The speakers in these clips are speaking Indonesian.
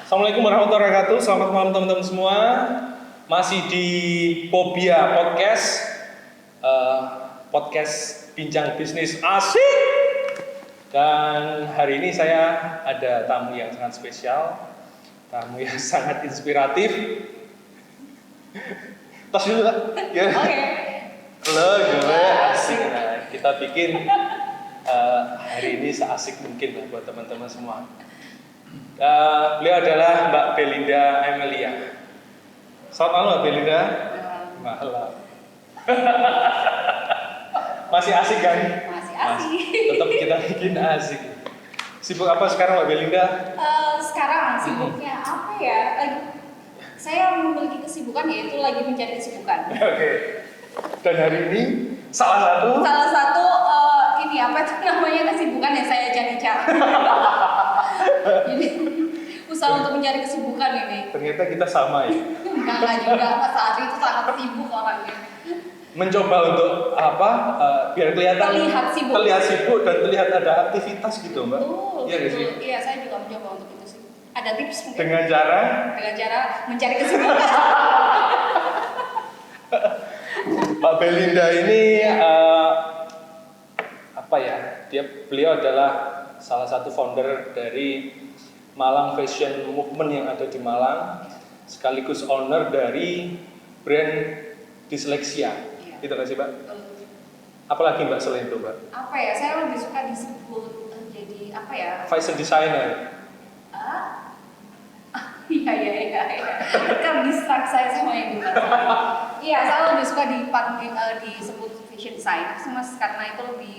Assalamualaikum warahmatullahi wabarakatuh. Selamat malam teman-teman semua. Masih di Pobia Podcast, podcast bincang bisnis asik. Dan hari ini saya ada tamu yang sangat spesial, tamu yang sangat inspiratif. Tos dulu Kak. Ya. Oke. Halo, gue asik. Nah, kita bikin hari ini seasik mungkin lah buat teman-teman semua. Beliau adalah Mbak Belinda Amelia. Selamat malam Mbak Belinda. Malam. Masih asik kan? Masih asik. Tetap kita bikin asik. Sibuk apa sekarang Mbak Belinda? Sekarang sibuknya apa ya? Saya memiliki kesibukan yaitu lagi mencari kesibukan. Oke. Dan hari ini salah satu ini apa itu namanya kesibukan yang saya cari-cari. Jadi usaha untuk mencari kesibukan ini. ternyata kita sama ya. Enggak juga Mas Ari itu sangat sibuk orangnya. Mencoba untuk biar kelihatan Terlihat sibuk sibuk. dan terlihat ada aktivitas gitu Mbak. Iya nggak sih? Iya, saya juga mencoba untuk itu sih. Ada tips mungkin? Dengan cara mencari kesibukan. Mbak Belinda ini beliau adalah salah satu founder dari Malang Fashion Movement yang ada di Malang, sekaligus owner dari brand Dyslexia. Iya. Gitu nggak sih Mbak? Apalagi Mbak selain itu Mbak? Apa ya? Saya lebih suka disebut jadi apa ya? Fashion designer. Iya. Kan distract saya sama yang di Iya, saya lebih suka disebut fashion designer, mas karena itu lebih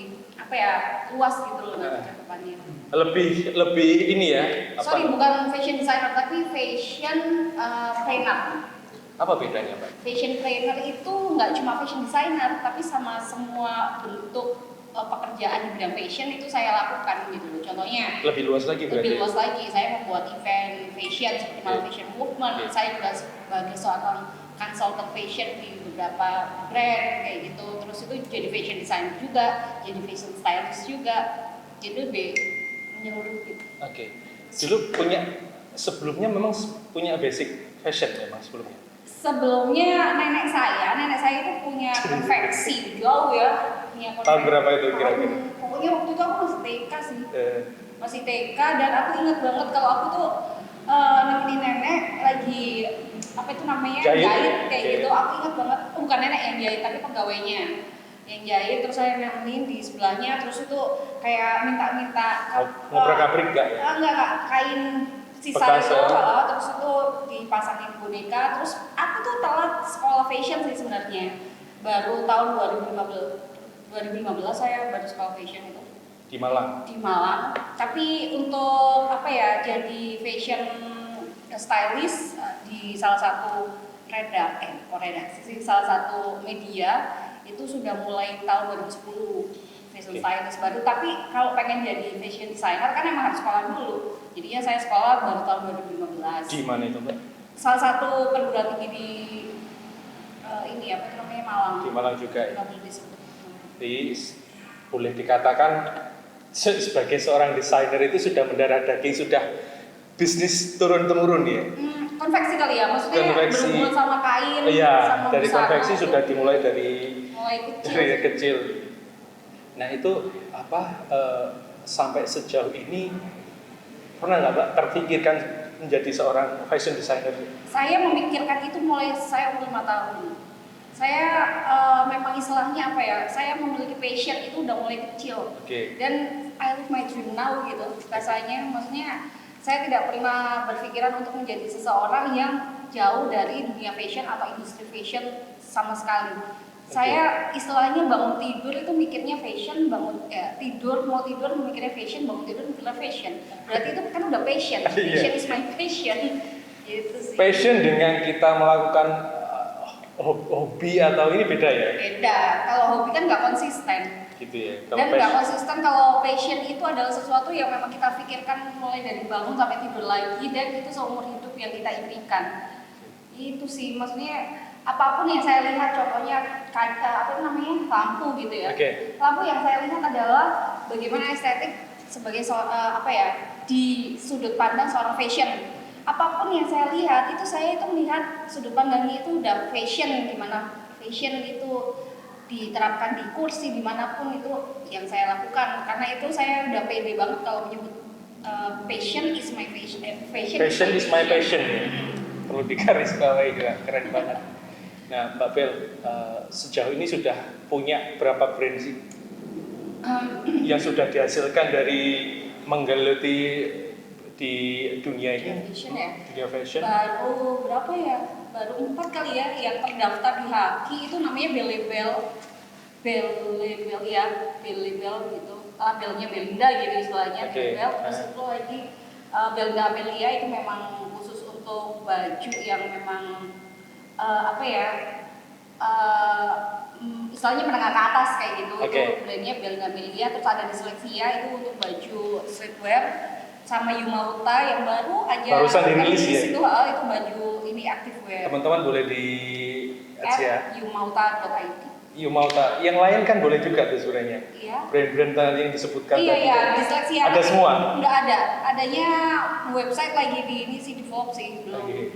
luas gitu loh cakupannya. Lebih ini ya? Sorry, bukan fashion designer tapi fashion planner. Apa bedanya Mbak? Fashion planner itu nggak cuma fashion designer, tapi sama semua bentuk pekerjaan di bidang fashion itu saya lakukan gitu loh. Contohnya Lebih luas lagi berarti? Lebih luas lagi, saya membuat event fashion seperti Malang Fashion Movement. Saya juga sebagai seorang consultant fashion di beberapa brand kayak gitu. Terus itu jadi fashion designer juga, jadi fashion stylist juga. Jadi lebih menyeluruh gitu. Oke. Dulu sebelumnya memang punya basic fashion memang sebelumnya. Sebelumnya nenek saya itu punya konveksi jauh ya, punya konveksi. Tahun berapa itu kira-kira? Pokoknya waktu itu aku masih TK sih. Masih TK dan aku ingat banget kalau aku tuh nemenin nenek lagi jahit kayak gitu. Aku ingat banget, bukan nenek yang jahit tapi pegawainya yang jahit, terus saya nemenin di sebelahnya, terus itu kayak minta ngobrak-abrik enggak ya? Enggak, kain sisa itu, terus itu dipasangin boneka. Terus aku tuh telat sekolah fashion sih sebenarnya, baru tahun 2015 saya baru sekolah fashion itu di Malang. Tapi untuk jadi fashion stylist di salah satu redaksi salah satu media itu sudah mulai tahun 2010 fashion stylist baru. Tapi kalau pengen jadi fashion designer kan emang harus sekolah dulu. Jadinya saya sekolah baru tahun 2015. Di mana itu Mbak? Salah satu perguruan tinggi di Malang. Di Malang juga ya. Boleh dikatakan sebagai seorang desainer itu sudah mendarah daging, sudah bisnis turun-temurun ya? Konveksi kali ya, maksudnya berhubungan sama kain, iya, sama dari busana. Konveksi sudah dimulai dari kecil. Nah itu sampai sejauh ini pernah nggak Mbak terpikirkan menjadi seorang fashion designer? Saya memikirkan itu mulai saya umur 5 tahun. Saya memang istilahnya saya memiliki passion itu udah mulai kecil. Dan I live my dream now gitu rasanya. Maksudnya saya tidak pernah berpikiran untuk menjadi seseorang yang jauh dari dunia fashion atau industri fashion sama sekali. Saya istilahnya bangun tidur itu mikirnya fashion, mau tidur mikirnya fashion, bangun tidur mikirnya fashion. Berarti itu kan udah passion. Fashion is my passion. Gitu sih. Passion dengan kita melakukan hobi atau ini beda ya? Beda. Kalau hobi kan nggak konsisten. Gitu ya. Dan nggak konsisten. Kalau passion itu adalah sesuatu yang memang kita pikirkan mulai dari bangun sampai tidur lagi, dan itu seumur hidup yang kita impikan. Itu sih maksudnya. Apapun yang saya lihat, contohnya lampu gitu ya. Lampu yang saya lihat adalah bagaimana estetik sebagai di sudut pandang seorang fashion. apapun yang saya lihat itu saya itu melihat sudut pandangnya itu udah fashion, gimana fashion itu diterapkan di kursi dimanapun itu yang saya lakukan, karena itu saya udah pede banget kalau menyebut passion is my passion, Passion is my passion ya. Perlu digarisbawahi juga, keren banget. Nah, Mbak Bel, sejauh ini sudah punya berapa brand sih yang sudah dihasilkan dari menggeluti di dunia ini? fashion ya. Dunia fashion. Baru berapa ya? Baru 4 kali ya yang terdaftar di Haki, itu namanya Bellebel ya, Bellebel gitu. Labelnya Belinda gitu istilahnya, Okay. Bellebel. Terus itu lagi Belinda Amelia itu memang khusus untuk baju yang memang apa ya? Istilahnya menengah ke atas kayak gitu. Okay. Itu brandnya Belinda Amelia. Terus ada Dyslexia itu untuk baju streetwear, sama Yumauta yang baru aja Barusan dirilis ya? itu baju ini activewear. Teman-teman boleh di ads ya. @yumauta.id. Yumauta. Yang lain kan boleh juga tuh sebenarnya. Iya. Brand-brand tadi yang disebutkan Iya, tadi. iya, kan? Dyslexia. Ada semua. Enggak ada. Adanya website lagi di ini sih develop sih belum. Lagi.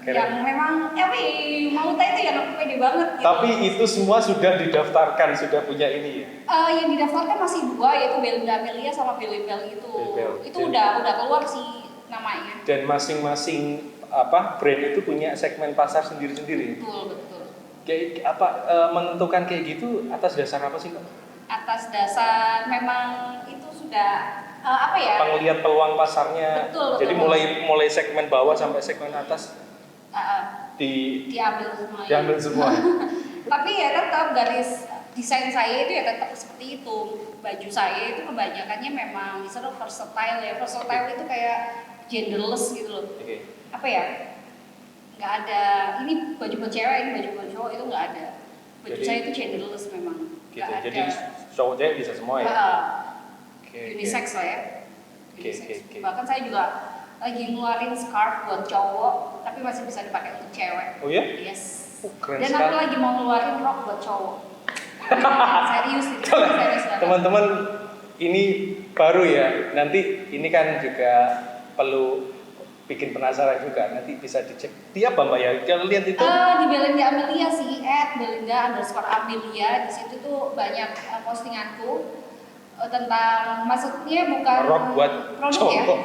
Yang memang Yumauta itu yang aku pede banget gitu. Tapi itu semua sudah didaftarkan, sudah punya ini ya. Yang didaftarkan masih 2 yaitu Belinda Amelia sama Bellebel itu. Bellebel. Itu udah keluar sih namanya. Dan masing-masing brand itu punya segmen pasar sendiri-sendiri. Betul. Kayak menentukan kayak gitu atas dasar apa sih, Kak? Atas dasar memang itu sudah Penglihat peluang pasarnya. Betul. Jadi mulai segmen bawah sampai segmen atas diambil semua. Tapi ya tetap garis desain saya itu ya tetap seperti itu. Baju saya itu kebanyakannya memang misalnya versatile ya. Versatile itu kayak genderless gitu loh. Okay. Apa ya? Nggak ada ini baju buat cewek, ini baju buat cowok, itu nggak ada. Baju saya itu genderless memang. Gitu. Nggak Jadi ada. cowok cewek bisa semua ya. Unisex lah ya. Unisex. Okay. Bahkan saya juga lagi ngeluarin scarf buat cowok, tapi masih bisa dipakai untuk cewek. Oh ya? Yes. Keren Dan sekali. aku lagi mau ngeluarin rok buat cowok. Serius itu. Serius banget. Teman-teman, ini baru ya. Nanti ini kan juga perlu bikin penasaran juga. Nanti bisa dicek. Dia apa Mbak ya? Kalau lihat itu. Di Belinda Amelia sih, @belinda_amelia. Di situ tuh banyak postinganku tentang, maksudnya bukan Rok buat produk ya. cowok.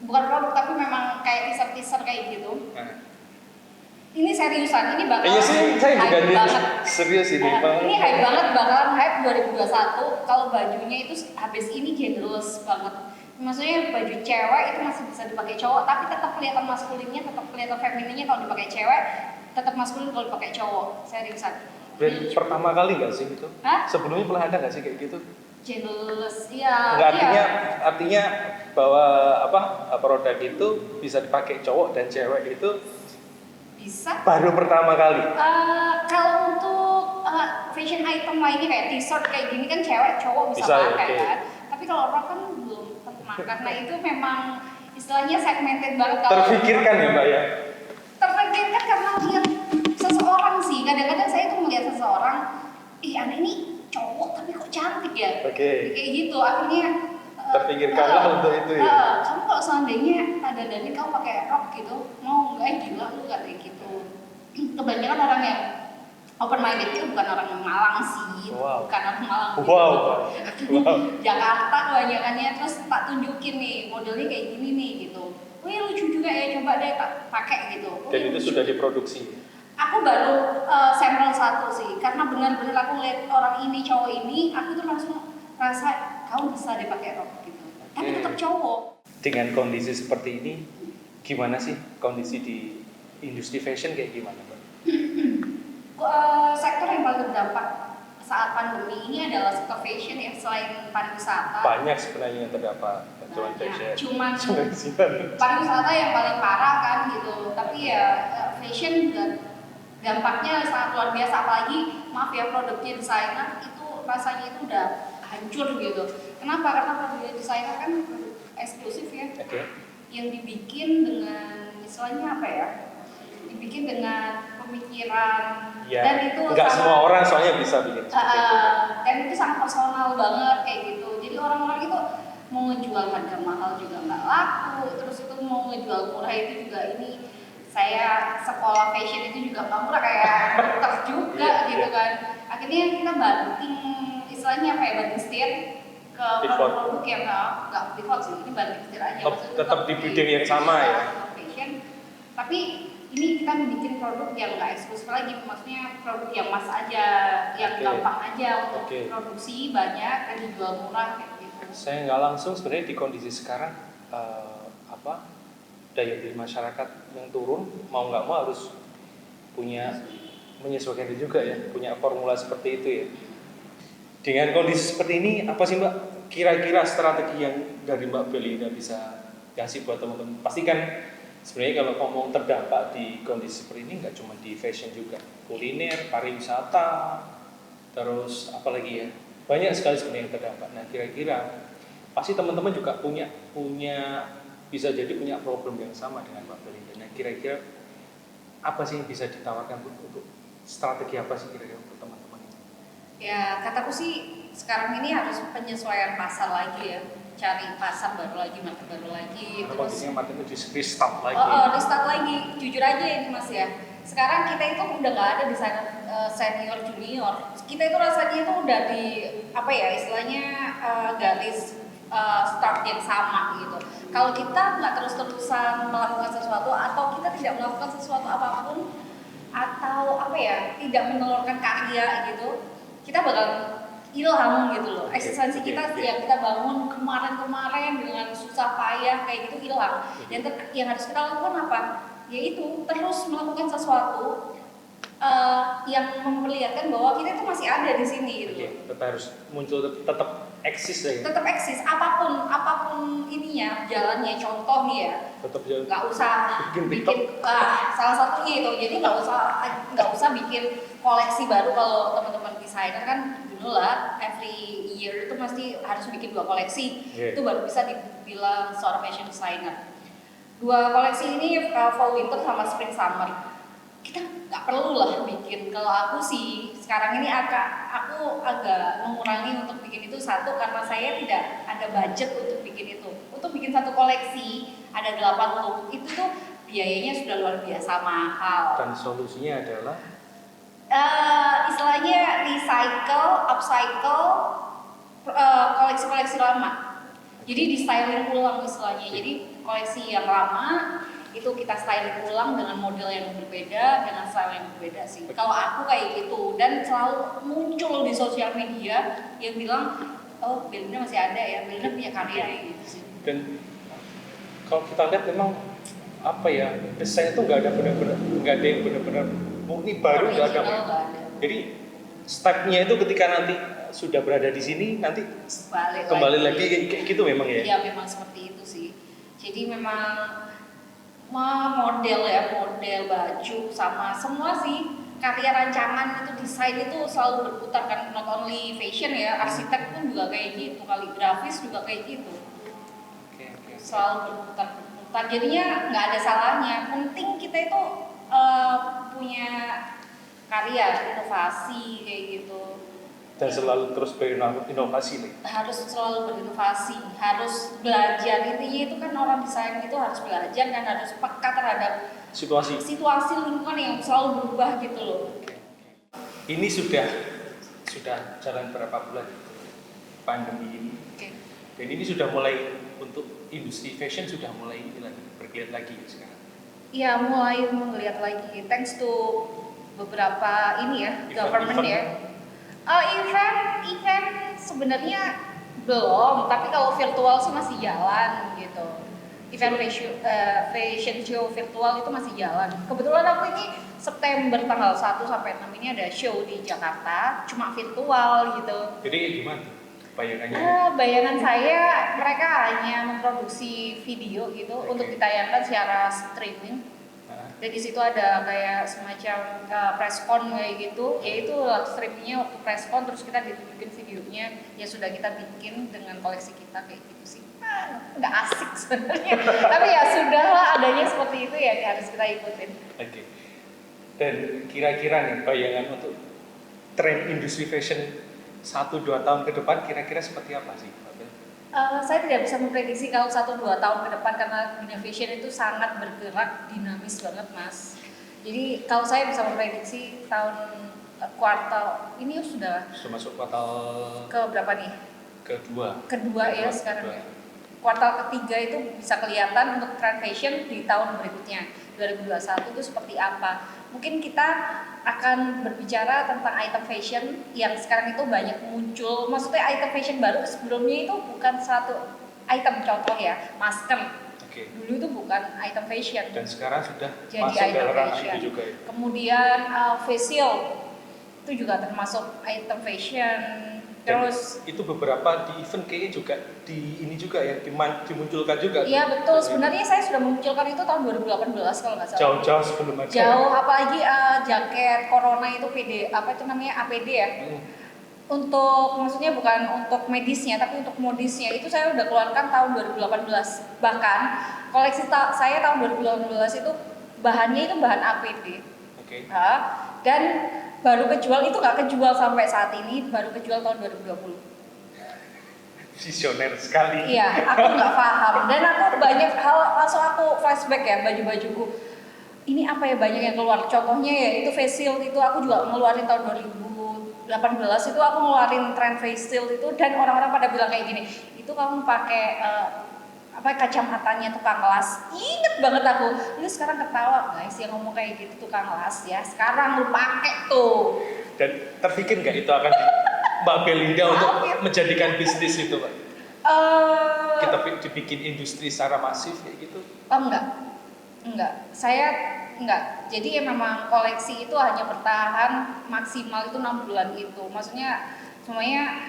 Bukan produk, tapi memang kayak teaser kayak gitu. Nah. Ini seriusan, ini bakalan Iya sih, saya juga hype banget. serius ini Bang. Ini hype banget, bakalan hype 2021 kalau bajunya itu habis ini genderless banget. Maksudnya baju cewek itu masih bisa dipakai cowok, tapi tetap kelihatan maskulinnya, tetap kelihatan femininnya kalau dipakai cewek, tetap maskulin kalau dipakai cowok. Seriusan. Pertama kali nggak sih itu? Hah? Sebelumnya pernah ada nggak sih kayak gitu? Genderless, ya. Nggak, iya. artinya bahwa produk itu bisa dipakai cowok dan cewek itu Bisa. baru pertama kali. Kalau untuk fashion item lainnya kayak t-shirt kayak gini kan cewek cowok bisa Bisa, pakai okay. kan. Tapi kalau rok kan belum pernah karena itu memang istilahnya segmented banget. Kalau Terfikirkan ya Mbak ya? terpikirkan karena lihat seseorang sih. Kadang-kadang saya tuh melihat seseorang, aneh ini cowok tapi kok cantik ya. Oke. Kayak gitu akhirnya. Terpikirkanlah untuk itu ya. Kamu kalau seandainya ada dari kamu pakai rok gitu, mau nggak gila lu kayak gitu. Kebanyakan orang yang open minded itu bukan orang Malang sih, Wow. bukan orang Malang. Wow. Jakarta kebanyakannya, terus tak tunjukin nih modelnya kayak gini nih gitu. Wih lucu juga ya, coba deh tak pakai gitu. Dan itu sudah diproduksi. Aku baru sampel 1 sih, karena benar-benar aku lihat orang ini cowok ini, aku tuh langsung rasa kamu bisa dipakai rok gitu. Tapi tetap cowok. Dengan kondisi seperti ini, gimana sih kondisi di industri fashion kayak gimana Mbak? Sektor yang paling terdampak saat pandemi ini adalah sektor fashion ya, selain pariwisata. Banyak sebenarnya yang terdapat, cuma fashion. Cuman Cuman pariwisata yang paling parah kan gitu. Tapi ya fashion juga dampaknya sangat luar biasa, apalagi maaf ya produknya desainer itu rasanya itu udah hancur gitu. Kenapa? Karena produk desainer kan eksklusif ya. Okay. Yang dibikin dengan istilahnya apa ya? Dibikin dengan pemikiran Ya, dan itu nggak semua orang soalnya bisa bikin seperti itu. dan itu sangat personal banget kayak gitu. Jadi orang-orang itu mau ngejual harga mahal juga nggak laku, satu, terus itu mau ngejual murah itu juga ini saya sekolah fashion itu juga nggak murah kayak dokter juga gitu kan. Akhirnya kita banting istilahnya apa ya, banting setir ke produk-produk yang nggak default sih, ini banting setir aja. Tetap di bidang yang sama ya. Fashion, tapi ini kita bikin produk yang nggak eksklusif lagi, maksudnya produk yang mas aja, yang gampang aja untuk produksi banyak dan dijual murah kayak gitu. Saya nggak langsung sebenarnya di kondisi sekarang daya beli masyarakat yang turun, mau nggak mau harus punya menyesuaikan itu juga ya, punya formula seperti itu ya. Dengan kondisi seperti ini, apa sih Mbak kira-kira strategi yang dari Mbak Belinda bisa kasih buat teman-teman? Pasti kan sebenarnya kalau ngomong terdampak di kondisi seperti ini nggak cuma di fashion juga, kuliner, pariwisata, terus apa lagi ya, banyak sekali sebenarnya yang terdampak. Nah kira-kira pasti teman-teman juga punya bisa jadi punya problem yang sama dengan Mbak Belinda. Nah kira-kira apa sih yang bisa ditawarkan untuk strategi apa sih kira-kira untuk teman-teman? Ya kataku sih sekarang ini harus penyesuaian pasar lagi ya, cari pasar baru lagi, market baru lagi. Terus market itu restart lagi. Restart lagi, jujur aja ini Mas ya. Sekarang kita itu udah nggak ada desainer senior junior. Kita itu rasanya itu udah di apa ya istilahnya garis start yang sama gitu. Kalau kita nggak terus-terusan melakukan sesuatu atau kita tidak melakukan sesuatu apapun atau apa ya tidak menelurkan karya gitu, kita bakal hilang gitu loh. Eksistensi kita yang kita bangun kemarin-kemarin dengan susah payah kayak gitu hilang. Dan yang harus kita lakukan apa? Yaitu terus melakukan sesuatu yang memperlihatkan bahwa kita itu masih ada di sini gitu. Tetap harus muncul, tetap eksis ya. Tetap eksis, apapun ininya, jalannya, contoh nih ya. Tetap jalan. Nggak usah bikin salah satunya itu. Jadi nggak usah bikin koleksi baru. Kalau teman-teman desainer kan dulu lah, every year itu pasti harus bikin 2 koleksi. Itu baru bisa dibilang seorang fashion designer. 2 koleksi ini fall winter sama spring summer. Kita nggak perlu lah bikin. Kalau aku sih sekarang ini aku agak mengurangi untuk bikin itu. Satu karena saya tidak ada budget untuk bikin itu. Untuk bikin 1 koleksi ada 8 look itu tuh biayanya sudah luar biasa mahal. Dan solusinya adalah istilahnya recycle, upcycle koleksi-koleksi lama. Jadi di styling ulang istilahnya. Jadi koleksi yang lama itu kita styling ulang dengan model yang berbeda, dengan style yang berbeda sih. Kalau aku kayak gitu, dan selalu muncul di sosial media yang bilang, oh Belinda masih ada ya, Belinda punya karya gitu sih. Dan kalau kita lihat memang apa ya, desain itu nggak ada yang benar-benar murni baru, nggak ada. Jadi stepnya itu ketika nanti sudah berada di sini, nanti kembali lagi kayak gitu memang ya? Iya memang seperti itu sih. Jadi memang model baju sama semua sih karya rancangan itu desain itu selalu berputar kan, not only fashion ya, arsitek pun juga kayak gitu, kaligrafis juga kayak gitu. Selalu berputar jadinya nggak ada salahnya, penting kita itu punya karya, inovasi kayak gitu. Dan selalu terus berinovasi nih. Harus selalu berinovasi, harus belajar. Intinya itu kan orang desain itu harus belajar dan harus peka terhadap situasi lingkungan yang selalu berubah gitu loh. Ini sudah jalan berapa bulan pandemi ini? Dan ini sudah mulai untuk industri fashion sudah mulai bergeliat lagi sekarang. Iya, mulai menggeliat lagi. Thanks to beberapa ini ya, government ya. Event sebenarnya belum, tapi kalau virtual sih masih jalan gitu. Event fashion show virtual itu masih jalan. Kebetulan aku ini September tanggal 1 sampai 6 ini ada show di Jakarta, cuma virtual gitu. Jadi gimana bayangannya? Bayangan saya mereka hanya memproduksi video gitu untuk ditayangkan secara streaming. Dan di situ ada kayak semacam press con kayak gitu, yaitu streamingnya waktu press con, terus kita ditunjukin videonya yang sudah kita bikin dengan koleksi kita kayak gitu sih. Nggak asik sebenarnya, tapi ya sudahlah adanya seperti itu ya harus kita ikutin. Oke. Dan kira-kira nih bayangan untuk tren industri fashion 1-2 tahun ke depan kira-kira seperti apa sih, Mbak Bel? Saya tidak bisa memprediksi kalau 1-2 tahun ke depan karena dunia fashion itu sangat bergerak dinamis banget mas. Jadi kalau saya bisa memprediksi tahun kuartal ini sudah masuk kuartal ke berapa nih? Kedua ya sekarang ya. Kuartal ketiga itu bisa kelihatan untuk trend fashion di tahun berikutnya 2021 itu seperti apa. Mungkin kita akan berbicara tentang item fashion yang sekarang itu banyak muncul. Maksudnya item fashion baru sebelumnya itu bukan satu item, contoh ya masker. Dulu itu bukan item fashion. Dan sekarang sudah jadi masuk item fashion. Itu juga ya. Kemudian facial itu juga termasuk item fashion. Terus itu beberapa di event kayaknya juga ini juga ya dimunculkan juga. Iya betul. Sebenarnya saya sudah memunculkan itu tahun 2018 kalau nggak salah. Jauh-jauh sebelum aja. Jauh, apalagi jaket corona itu APD ya. Untuk maksudnya bukan untuk medisnya tapi untuk modisnya itu saya udah keluarkan tahun 2018. Bahkan koleksi saya tahun 2018 itu bahannya itu bahan APD. Dan baru kejual itu nggak kejual sampai saat ini, baru kejual tahun 2020. Visioner sekali. Iya, aku nggak paham dan aku banyak hal langsung aku flashback ya baju-bajuku. Ini apa ya banyak yang keluar. Contohnya ya itu face shield itu aku juga ngeluarin tahun 2018 itu aku ngeluarin trend face shield itu dan orang-orang pada bilang kayak gini, itu kamu pakai kacamatanya tukang las. Ingat banget aku. Lu sekarang ketawa guys yang ngomong kayak gitu tukang las ya. Sekarang lu pakai tuh. Dan terpikir nggak itu akan Mbak Belinda untuk menjadikan bisnis itu, Pak? Kita dibikin industri secara masif kayak gitu? Enggak. Saya enggak. Jadi ya memang koleksi itu hanya bertahan maksimal itu 6 bulan itu. Maksudnya semuanya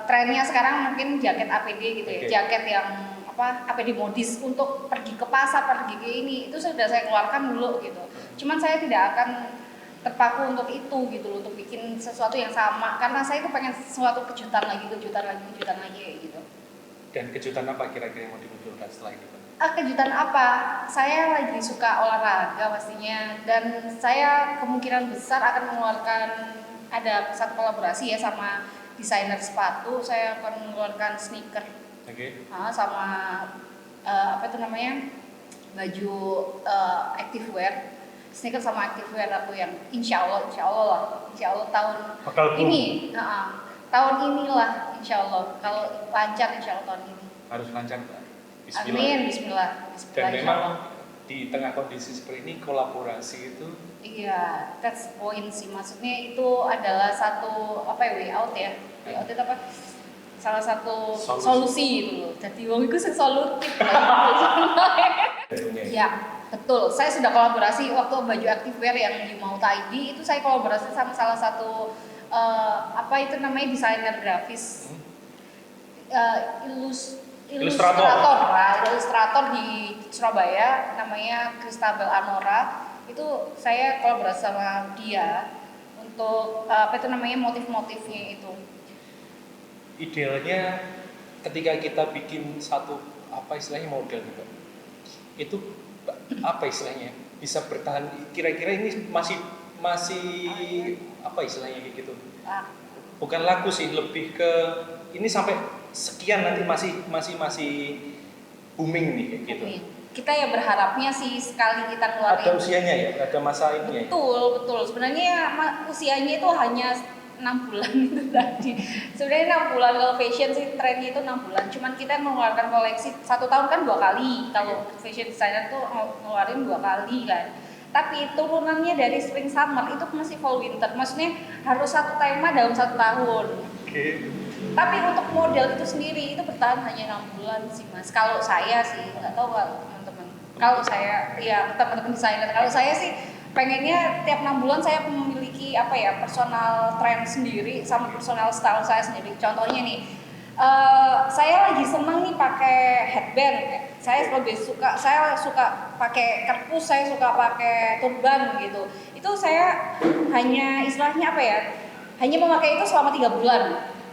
trennya sekarang mungkin jaket APD gitu ya. Jaket yang APD modis untuk pergi ke pasar, pergi ke ini, itu sudah saya keluarkan dulu gitu. Cuman saya tidak akan terpaku untuk itu gitu loh, untuk bikin sesuatu yang sama karena saya itu pengen sesuatu kejutan lagi gitu. Dan kejutan apa kira-kira yang mau dimunculkan setelah ini? Kejutan apa? Saya lagi suka olahraga pastinya dan saya kemungkinan besar akan mengeluarkan ada satu kolaborasi ya sama desainer sepatu. Saya akan mengeluarkan sneaker. Sama baju activewear, sneaker sama activewear aku yang insya Allah tahun ini, tahun inilah insya Allah kalau lancar insya Allah tahun ini. Harus lancar, Pak. Bismillah. Dan memang di tengah kondisi seperti ini kolaborasi itu. Iya, that's point sih. Maksudnya itu adalah satu way out ya. Way out itu apa? Salah satu solusi gitu loh. Jadi wong iku sing solutif. Ya, betul. Saya sudah kolaborasi waktu baju activewear yang di Mauta ID itu saya kolaborasi sama salah satu desainer grafis. Ilustrator di Surabaya namanya Kristabel Anora. Itu saya kolaborasi sama dia untuk motif-motifnya itu. Idealnya ketika kita bikin satu model gitu, itu bisa bertahan kira-kira ini masih kayak gitu, bukan laku sih, lebih ke ini sampai sekian nanti masih booming nih kayak gitu. Kita ya berharapnya sih sekali kita keluarin ada usianya ya, ada masa ini. Betul sebenarnya usianya itu hanya 6 bulan itu tadi. Sebenarnya 6 bulan kalau fashion sih trennya itu 6 bulan. Cuman kita mengeluarkan koleksi 1 tahun kan 2 kali. Kalau fashion designer tuh ngeluarin 2 kali kan. Tapi turunannya dari spring summer itu masih fall winter. Maksudnya harus satu tema dalam 1 tahun. Tapi untuk model itu sendiri itu bertahan hanya 6 bulan sih mas. Kalau saya sih nggak tahu kalau teman-teman. Kalau saya ya teman-teman desainer. Kalau saya sih pengennya tiap 6 bulan saya memiliki personal trend sendiri sama personal style saya sendiri. Contohnya nih, saya lagi seneng nih pakai headband. Saya suka pakai kerpus, saya suka pakai turban gitu. Itu saya hanya istilahnya hanya memakai itu selama 3 bulan.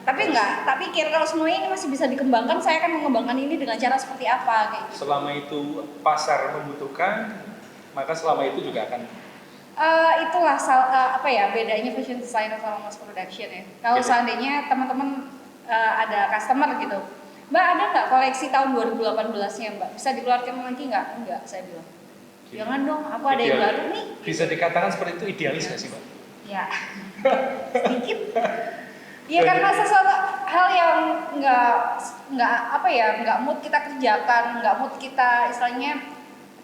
Tapi kira kalau semuanya ini masih bisa dikembangkan, saya akan mengembangkan ini dengan cara seperti apa kayak gitu. Selama itu pasar membutuhkan, maka selama itu juga akan itulah bedanya fashion designer sama mass production ya. Kalau seandainya teman-teman ada customer gitu, Mbak ada nggak koleksi tahun 2018-nya Mbak? Bisa dikeluarkan lagi nggak? Enggak, saya bilang. Jangan dong, aku ada yang baru nih. Bisa dikatakan seperti itu idealis nggak sih Mbak? Ya, sedikit. Ya karena sesuatu hal yang nggak apa ya, nggak mood kita kerjakan, nggak mood kita istilahnya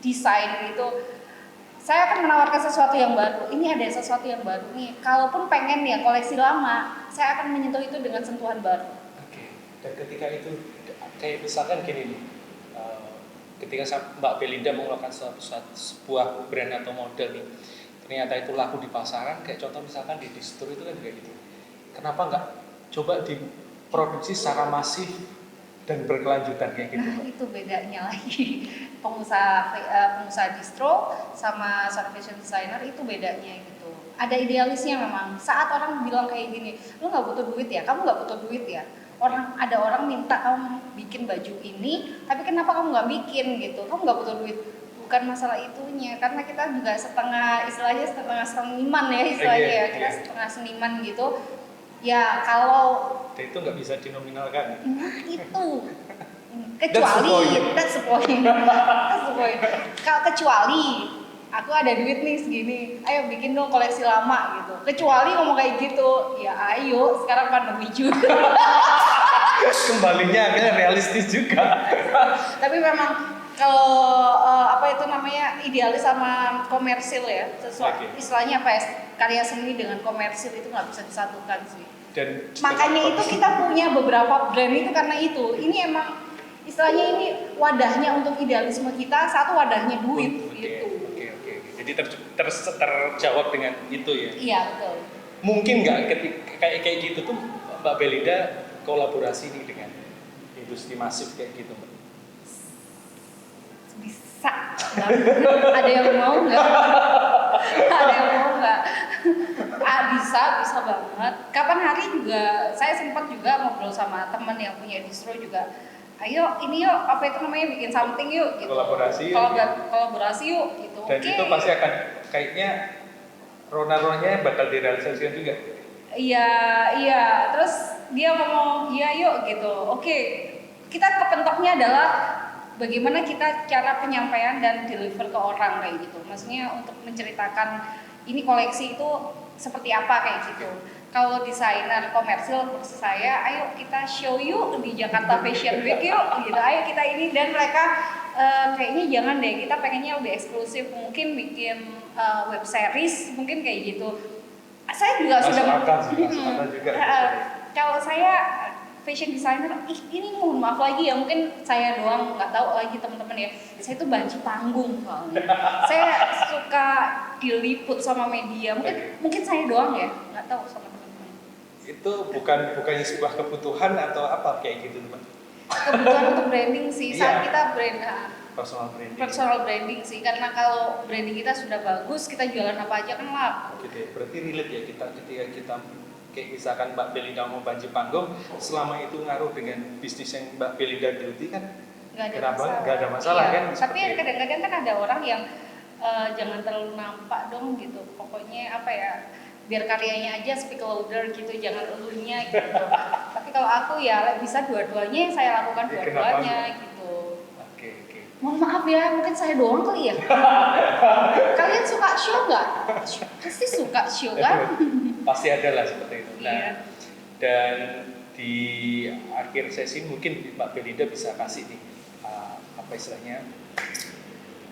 desain gitu. Saya akan menawarkan sesuatu yang baru. Ini ada sesuatu yang baru nih. Kalaupun pengen ya koleksi lama, saya akan menyentuh itu dengan sentuhan baru. Oke. Dan ketika itu kayak misalkan gini nih, ketika Mbak Belinda mengeluarkan sebuah brand atau model nih, ternyata itu laku di pasaran, kayak contoh misalkan di distro itu kan kayak gitu. Kenapa nggak coba diproduksi secara masif dan berkelanjutan kayak gitu? Nah itu bedanya lagi. Pengusaha distro sama seorang fashion designer itu bedanya gitu. Ada idealisnya memang. Saat orang bilang kayak gini, lu nggak butuh duit ya, kamu nggak butuh duit ya. Ada orang minta kamu bikin baju ini, tapi kenapa kamu nggak bikin gitu? Kamu nggak butuh duit. Bukan masalah itunya, karena kita juga setengah seniman ya istilahnya ya, kita setengah seniman gitu. Ya kalau itu nggak bisa dinominalkan. Nah itu kecuali that's the point. Kalau kecuali aku ada duit nih segini, ayo bikin dong koleksi lama gitu. Kecuali ngomong kayak gitu, ya ayo sekarang pandemi juga. Kembalinya akhirnya realistis juga. Tapi memang kalau apa itu namanya idealis sama komersil ya, istilahnya apa ya, karya seni dengan komersil itu nggak bisa disatukan sih. Dan makanya itu kita punya beberapa brand itu karena itu. Ini emang istilahnya ini wadahnya untuk idealisme kita, satu wadahnya duit gitu. Oke. Jadi terjawab dengan itu ya. Iya betul. Mungkin nggak kayak gitu tuh Mbak Belinda kolaborasi nih dengan industri masif kayak gitu Mbak? Bisa. Ada yang mau nggak? Ada yang mau nggak? Bisa banget. Kapan hari juga saya sempat juga ngobrol sama teman yang punya distro juga. Ayo ini yuk, apa itu namanya, bikin something yuk gitu. Kolaborasi yuk gitu. Dan itu pasti akan kayaknya rona-ronanya bakal direalisasikan juga. Iya. Terus dia ngomong, "Iya yuk" gitu. Oke. Kita kepentoknya adalah bagaimana kita cara penyampaian dan deliver ke orang kayak gitu. Maksudnya untuk menceritakan ini koleksi itu seperti apa kayak gitu. Kalau desainer komersil maksud saya, ayo kita show yuk di Jakarta Fashion Week yuk gitu. Ayo kita ini, dan mereka kayaknya jangan deh, kita pengennya lebih eksklusif, mungkin bikin web series mungkin kayak gitu. Saya juga sudah juga. Kalau saya fashion designer, ini mohon maaf lagi ya, mungkin saya doang, nggak tahu lagi teman-teman ya. Saya tuh banci panggung soalnya. Saya suka diliput sama media. Mungkin saya doang ya, nggak tahu sama teman-teman. Itu bukannya sebuah kebutuhan atau apa kayak gitu, Mbak? Kebutuhan untuk branding sih. Saat kita personal branding sih, karena kalau branding kita sudah bagus, kita jualan apa aja kan laku. Gitu ya. Berarti relate ya ketika kita kayak misalkan Mbak Belinda mau banci panggung, selama itu ngaruh dengan bisnis yang Mbak Belinda geluti kan nggak ada masalah kan? Tapi kadang-kadang kan ada orang yang jangan terlalu nampak dong gitu, pokoknya apa ya, biar karyanya aja speak louder gitu, jangan elunya gitu. Tapi kalau aku ya bisa dua-duanya, saya lakukan dua-duanya gitu. Oke. Mohon maaf ya, mungkin saya doang kali ya. Kalian suka show nggak? Pasti suka show kan? Pasti ada lah seperti itu. Nah, iya. Dan di akhir sesi mungkin Mbak Belinda bisa kasih nih apa istilahnya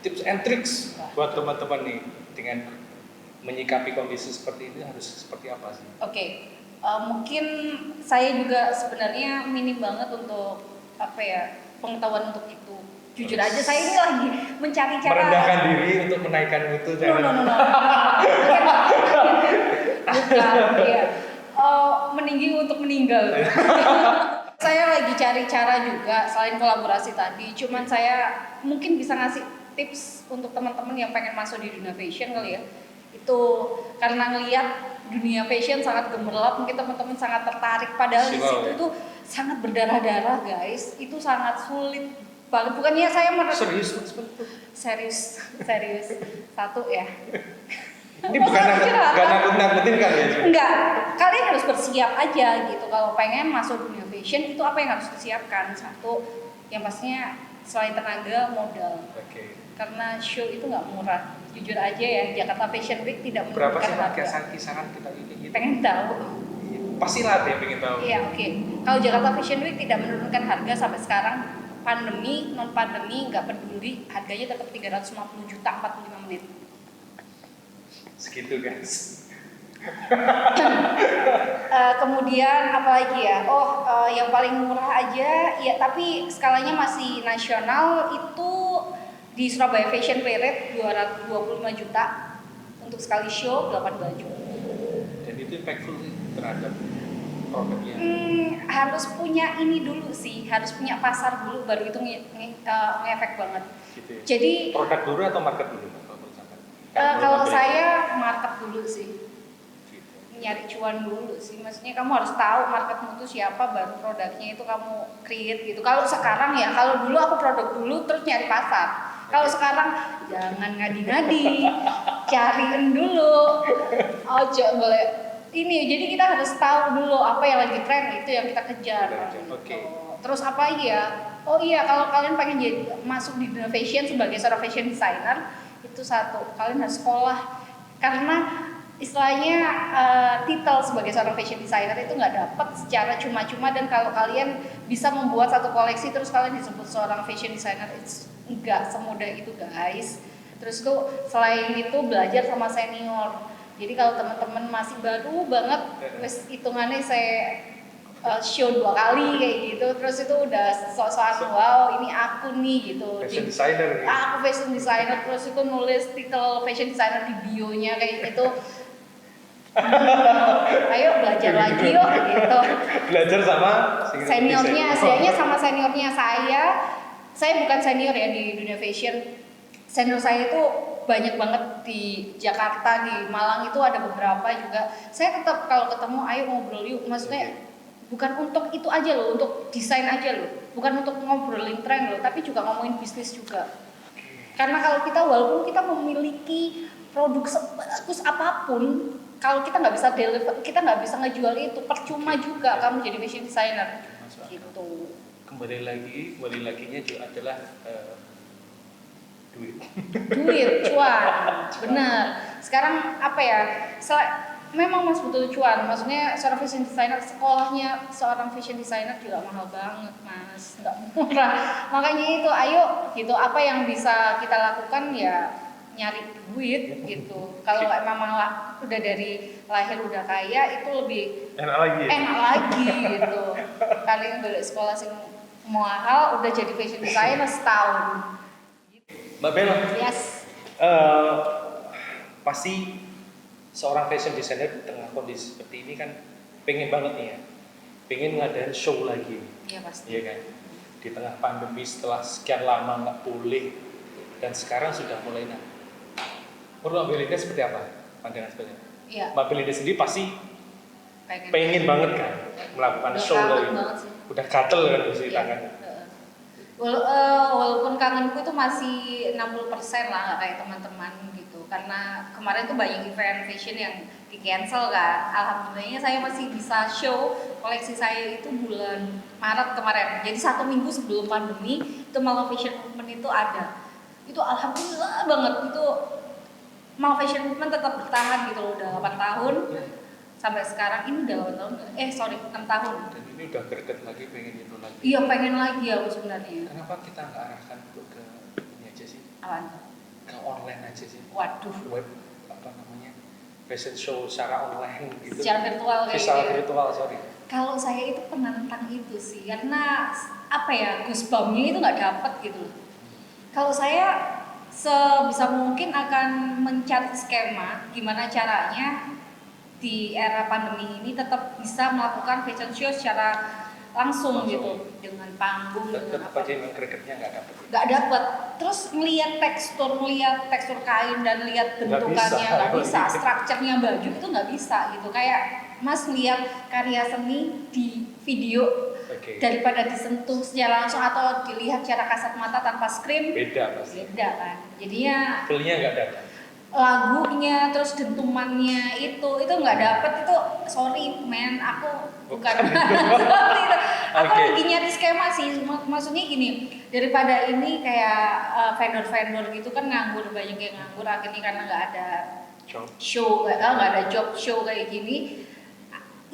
tips and tricks buat teman-teman nih dengan menyikapi kondisi seperti ini harus seperti apa sih? Oke. Mungkin saya juga sebenarnya minim banget untuk apa ya, pengetahuan untuk itu. Jujur aja saya ini lagi mencari cara merendahkan diri untuk menaikkan mutu. No. Bukan, ya. Meninggi untuk meninggal. Saya lagi cari cara juga selain kolaborasi tadi. Cuman saya mungkin bisa ngasih tips untuk teman-teman yang pengen masuk di dunia fashion kali ya. Itu karena ngelihat dunia fashion sangat gemerlap, mungkin teman-teman sangat tertarik. Padahal di situ itu sangat berdarah-darah guys. Itu sangat sulit. Bukannya saya serius satu ya. Ini bukan nggak nakut-nakutin kan ya? Enggak, kalian harus bersiap aja gitu kalau pengen masuk dunia fashion. fashion itu apa yang harus disiapkan? Satu, yang pastinya selain tenaga, modal. Karena show itu nggak murah. Jujur aja ya, Jakarta Fashion Week tidak berapa sih harga. kisaran kita ini? Pengen tahu? Pastilah ada yang pengen tahu. Iya, oke. Kalau Jakarta Fashion Week tidak menurunkan harga sampai sekarang, pandemi, non pandemi nggak peduli, harganya tetap 350 juta 45 menit. Segitu guys. Kemudian apalagi ya? Yang paling murah aja, ya tapi skalanya masih nasional itu di Surabaya Fashion Parade 225 juta untuk sekali show 8 baju. Dan itu impactful terhadap produknya. Harus punya ini dulu sih, harus punya pasar dulu baru itu ngefek banget. Gitu ya? Jadi produk dulu atau market dulu? kalau saya market dulu sih, nyari cuan dulu sih. Maksudnya kamu harus tahu marketmu itu siapa, baru produknya itu kamu create gitu. Kalau sekarang ya, kalau dulu aku produk dulu terus nyari pasar. Kalau sekarang jangan ngadi-ngadi, cariin dulu. Ojo boleh ini. Jadi kita harus tahu dulu apa yang lagi tren, itu yang kita kejar. Oke. Terus apa lagi ya? Oh iya, kalau kalian pengen masuk di dunia fashion sebagai seorang fashion designer, itu satu, kalian harus sekolah. Karena istilahnya titel sebagai seorang fashion designer itu nggak dapat secara cuma-cuma, dan kalau kalian bisa membuat satu koleksi terus kalian disebut seorang fashion designer, itu nggak semudah itu guys. Terus tuh selain itu belajar sama senior. Jadi kalau teman-teman masih baru banget, wes hitungannya saya show 2 kali kayak gitu, terus itu udah sok-sokan wow ini aku nih gitu. Fashion designer. Aku fashion designer, terus itu nulis titel fashion designer di bio-nya kayak gitu. Ayo belajar lagi yuk gitu. Belajar sama seniornya, sama seniornya saya bukan senior ya di dunia fashion. Senior saya itu banyak banget di Jakarta, di Malang itu ada beberapa juga. Saya tetap kalau ketemu ayo ngobrol yuk. Maksudnya bukan untuk itu aja loh, untuk desain aja loh. Bukan untuk ngobrolin tren loh, tapi juga ngomongin bisnis juga. Karena kalau kita walaupun kita memiliki produk sebagus apapun, kalau kita nggak bisa deliver, kita nggak bisa ngejual itu, percuma juga kamu jadi fashion designer. Gitu. Kembali laginya juga adalah duit, cuan, bener. Sekarang apa ya? Memang mas butuh cuan. Maksudnya seorang fashion designer, sekolahnya seorang fashion designer juga mahal banget mas, nggak murah. Makanya itu, ayo gitu. Apa yang bisa kita lakukan ya nyari duit gitu. Kalau memang udah dari lahir udah kaya, itu lebih enak lagi gitu. Kalian balik sekolah sih mahal, udah jadi fashion designer setahun. Mbak Bella, yes. Pasti seorang fashion designer di tengah kondisi seperti ini kan pengen banget nih ya, pengen ngadain show lagi. Iya pasti. Iya kan, di tengah pandemi setelah sekian lama nggak boleh dan sekarang sudah mulai. Menurut Mbak Belinda seperti apa pandangan sebenarnya? Iya. Mbak Belinda sendiri pasti pengen banget kan melakukan show lagi. Udah gatel kan di tangan. Walaupun kangenku itu masih 60% lah, nggak kayak teman-teman gitu. Karena kemarin tuh banyak event fashion yang di cancel kan. Alhamdulillahnya saya masih bisa show koleksi saya itu bulan Maret kemarin. Jadi 1 minggu sebelum pandemi itu Malang Fashion Movement itu ada. Itu alhamdulillah banget, itu Malang Fashion Movement tetap bertahan gitu loh, udah 8 tahun. Sampai sekarang ini udah 6 tahun. Dan ini udah greget lagi, pengen itu lagi. Iya pengen lagi aku sebenarnya. Kenapa kita nggak arahkan ke ini aja sih? Apaan? Ke online aja sih. Waduh. Web fashion show secara online gitu. Secara virtual kayak gitu. Secara virtual, sorry. Kalau saya itu penantang itu sih, karena apa ya, goosebump-nya itu nggak dapet gitu. Kalau saya sebisa mungkin akan mencari skema gimana caranya di era pandemi ini tetap bisa melakukan fashion show secara langsung gitu, dengan panggung, dengan apa. Tetap gregetnya nggak dapet. Terus melihat tekstur kain dan lihat bentukannya nggak bisa, strukturnya baju itu nggak bisa gitu. Kayak mas lihat karya seni di video daripada disentuh secara langsung atau dilihat secara kasat mata tanpa screen, beda pasti. Beda kan, jadinya feelnya nggak dapat. lagunya terus dentumannya itu nggak dapet itu, sorry man, aku bukan seperti itu. Aku lagi nyari skema sih, maksudnya gini, daripada ini kayak vendor-vendor gitu kan nganggur, banyak yang nganggur akhirnya karena nggak ada show, nggak ada job show kayak gini.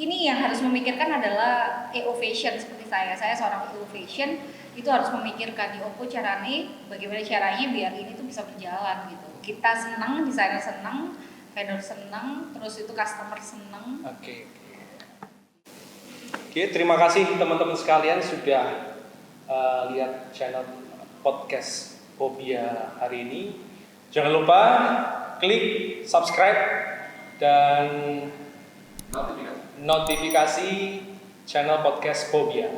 Ini yang harus memikirkan adalah EO Fashion seperti saya seorang EO Fashion, itu harus memikirkan nih, bagaimana caranya biar ini tuh bisa berjalan gitu. Kita senang, desainer senang, vendor senang, terus itu customer senang. Oke, terima kasih teman-teman sekalian sudah lihat channel podcast Phobia hari ini. Jangan lupa klik subscribe dan notifikasi channel podcast Phobia.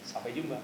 Sampai jumpa.